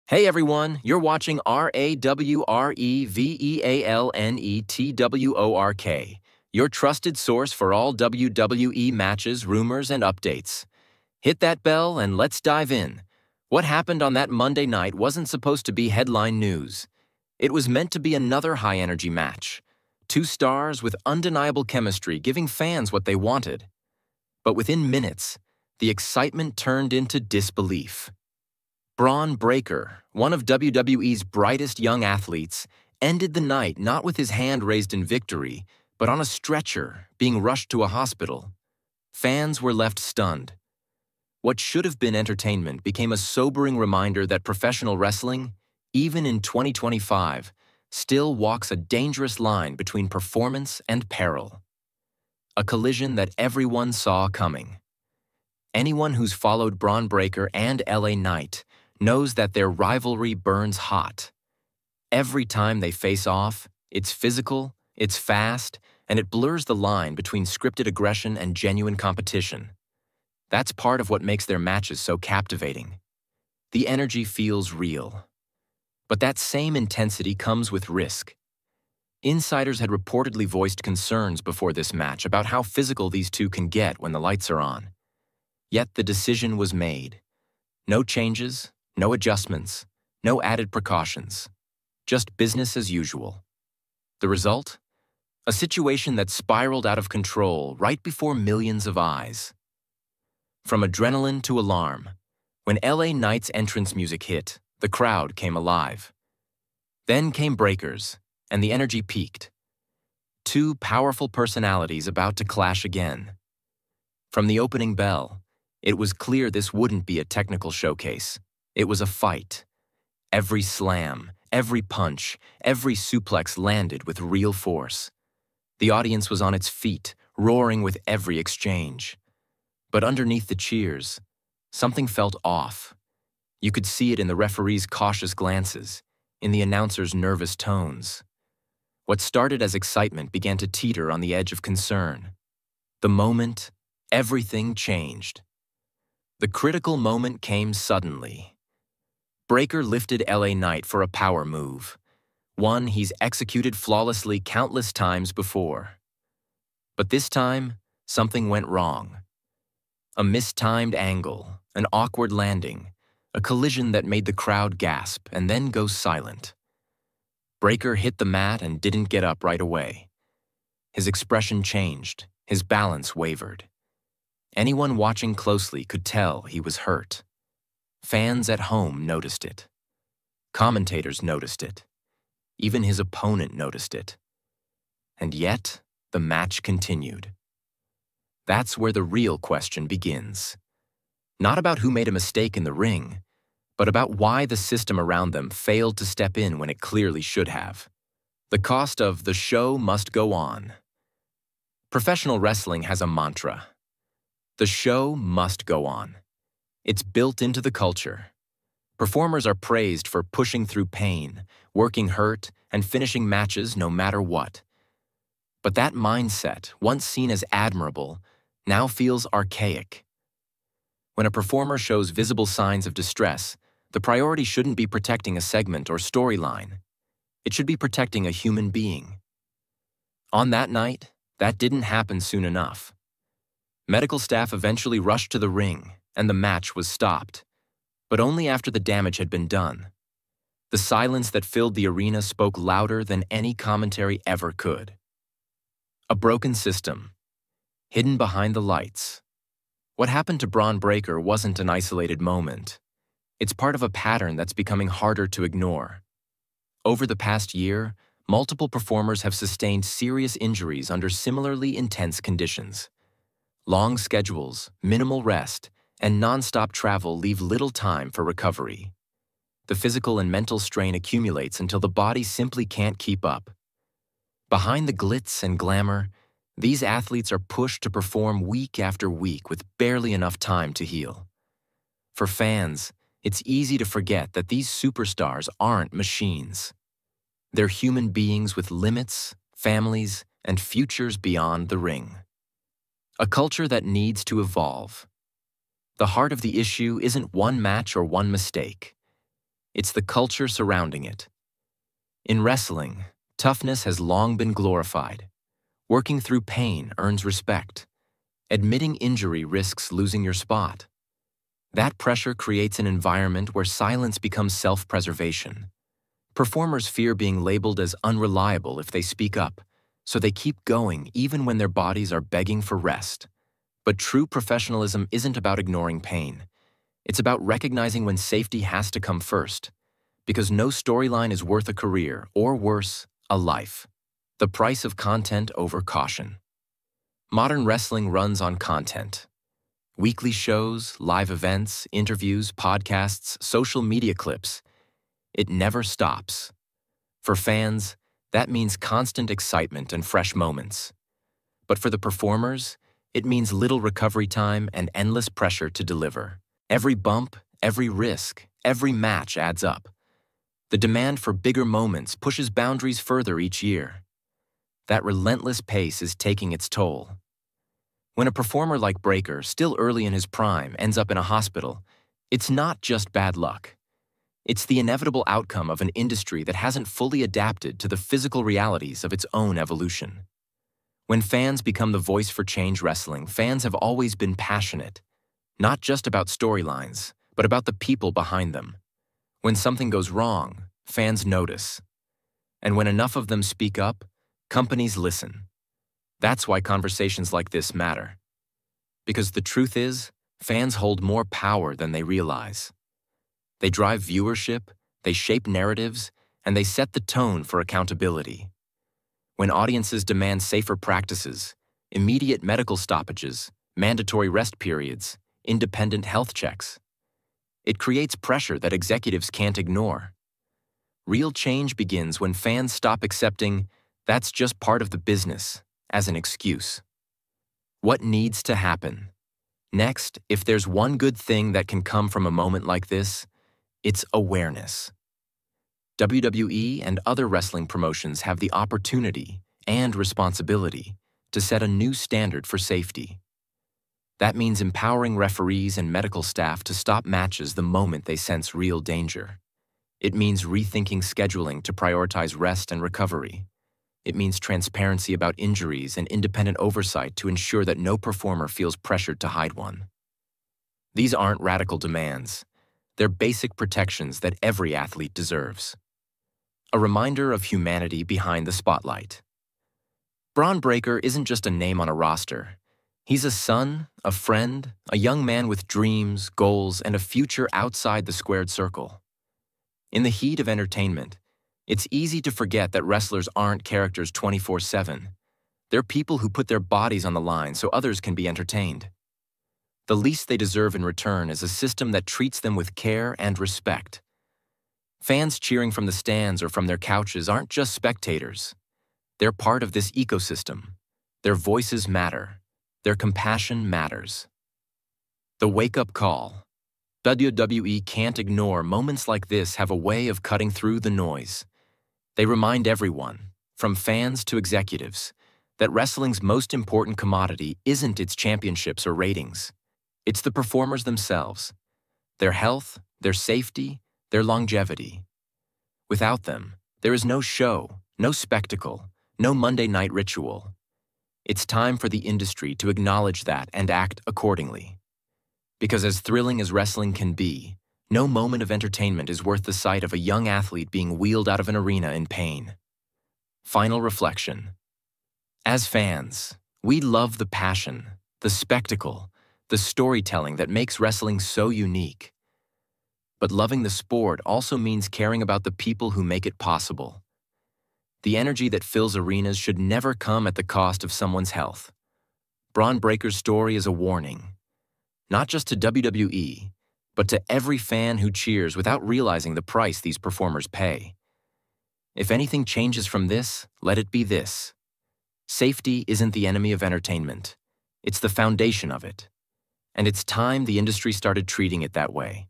Hey everyone, you're watching RAWREVEALNETWORK, your trusted source for all WWE matches, rumors, and updates. Hit that bell and let's dive in. What happened on that Monday night wasn't supposed to be headline news. It was meant to be another high-energy match. Two stars with undeniable chemistry giving fans what they wanted. But within minutes, the excitement turned into disbelief. Bron Breakker, one of WWE's brightest young athletes, ended the night not with his hand raised in victory, but on a stretcher, being rushed to a hospital. Fans were left stunned. What should have been entertainment became a sobering reminder that professional wrestling, even in 2025, still walks a dangerous line between performance and peril. A collision that everyone saw coming. Anyone who's followed Bron Breakker and LA Knight knows that their rivalry burns hot. Every time they face off, it's physical, it's fast, and it blurs the line between scripted aggression and genuine competition. That's part of what makes their matches so captivating. The energy feels real. But that same intensity comes with risk. Insiders had reportedly voiced concerns before this match about how physical these two can get when the lights are on. Yet the decision was made. No changes, no adjustments, no added precautions. Just business as usual. The result? A situation that spiraled out of control right before millions of eyes. From adrenaline to alarm, when LA Knight's entrance music hit, the crowd came alive. Then came Breakker's, and the energy peaked. Two powerful personalities about to clash again. From the opening bell, it was clear this wouldn't be a technical showcase. It was a fight. Every slam, every punch, every suplex landed with real force. The audience was on its feet, roaring with every exchange. But underneath the cheers, something felt off. You could see it in the referee's cautious glances, in the announcer's nervous tones. What started as excitement began to teeter on the edge of concern. The moment, everything changed. The critical moment came suddenly. Breakker lifted LA Knight for a power move, one he's executed flawlessly countless times before. But this time, something went wrong. A mistimed angle, an awkward landing, a collision that made the crowd gasp and then go silent. Breakker hit the mat and didn't get up right away. His expression changed, his balance wavered. Anyone watching closely could tell he was hurt. Fans at home noticed it. Commentators noticed it. Even his opponent noticed it. And yet, the match continued. That's where the real question begins. Not about who made a mistake in the ring, but about why the system around them failed to step in when it clearly should have. The cost of the show must go on. Professional wrestling has a mantra. The show must go on. It's built into the culture. Performers are praised for pushing through pain, working hurt, and finishing matches no matter what. But that mindset, once seen as admirable, now feels archaic. When a performer shows visible signs of distress, the priority shouldn't be protecting a segment or storyline. It should be protecting a human being. On that night, that didn't happen soon enough. Medical staff eventually rushed to the ring, and the match was stopped, but only after the damage had been done. The silence that filled the arena spoke louder than any commentary ever could. A broken system, hidden behind the lights. What happened to Bron Breakker wasn't an isolated moment. It's part of a pattern that's becoming harder to ignore. Over the past year, multiple performers have sustained serious injuries under similarly intense conditions. Long schedules, minimal rest, and non-stop travel leave little time for recovery. The physical and mental strain accumulates until the body simply can't keep up. Behind the glitz and glamour, these athletes are pushed to perform week after week with barely enough time to heal. For fans, it's easy to forget that these superstars aren't machines. They're human beings with limits, families, and futures beyond the ring. A culture that needs to evolve. The heart of the issue isn't one match or one mistake. it's the culture surrounding it. In wrestling, toughness has long been glorified. Working through pain earns respect. Admitting injury risks losing your spot. That pressure creates an environment where silence becomes self-preservation. Performers fear being labeled as unreliable if they speak up, so they keep going even when their bodies are begging for rest. But true professionalism isn't about ignoring pain. It's about recognizing when safety has to come first, because no storyline is worth a career, or worse, a life. The price of content over caution. Modern wrestling runs on content. Weekly shows, live events, interviews, podcasts, social media clips. It never stops. For fans, that means constant excitement and fresh moments. But for the performers, it means little recovery time and endless pressure to deliver. Every bump, every risk, every match adds up. The demand for bigger moments pushes boundaries further each year. That relentless pace is taking its toll. When a performer like Breakker, still early in his prime, ends up in a hospital, it's not just bad luck. It's the inevitable outcome of an industry that hasn't fully adapted to the physical realities of its own evolution. When fans become the voice for change wrestling, fans have always been passionate, not just about storylines, but about the people behind them. When something goes wrong, fans notice. And when enough of them speak up, companies listen. That's why conversations like this matter. Because the truth is, fans hold more power than they realize. They drive viewership, they shape narratives, and they set the tone for accountability. When audiences demand safer practices, immediate medical stoppages, mandatory rest periods, independent health checks, it creates pressure that executives can't ignore. Real change begins when fans stop accepting "that's just part of the business" as an excuse. What needs to happen? Next, if there's one good thing that can come from a moment like this, it's awareness. WWE and other wrestling promotions have the opportunity and responsibility to set a new standard for safety. That means empowering referees and medical staff to stop matches the moment they sense real danger. It means rethinking scheduling to prioritize rest and recovery. It means transparency about injuries and independent oversight to ensure that no performer feels pressured to hide one. These aren't radical demands. They're basic protections that every athlete deserves. A reminder of humanity behind the spotlight. Bron Breakker isn't just a name on a roster. He's a son, a friend, a young man with dreams, goals, and a future outside the squared circle. In the heat of entertainment, it's easy to forget that wrestlers aren't characters 24/7. They're people who put their bodies on the line so others can be entertained. The least they deserve in return is a system that treats them with care and respect. Fans cheering from the stands or from their couches aren't just spectators. They're part of this ecosystem. Their voices matter. Their compassion matters. The wake-up call. WWE can't ignore moments like this have a way of cutting through the noise. They remind everyone, from fans to executives, that wrestling's most important commodity isn't its championships or ratings. It's the performers themselves, their health, their safety, their longevity. Without them, there is no show, no spectacle, no Monday night ritual. It's time for the industry to acknowledge that and act accordingly. Because as thrilling as wrestling can be, no moment of entertainment is worth the sight of a young athlete being wheeled out of an arena in pain. Final reflection. As fans, we love the passion, the spectacle, the storytelling that makes wrestling so unique. But loving the sport also means caring about the people who make it possible. The energy that fills arenas should never come at the cost of someone's health. Bron Breakker's story is a warning, not just to WWE, but to every fan who cheers without realizing the price these performers pay. If anything changes from this, let it be this. Safety isn't the enemy of entertainment. It's the foundation of it. And it's time the industry started treating it that way.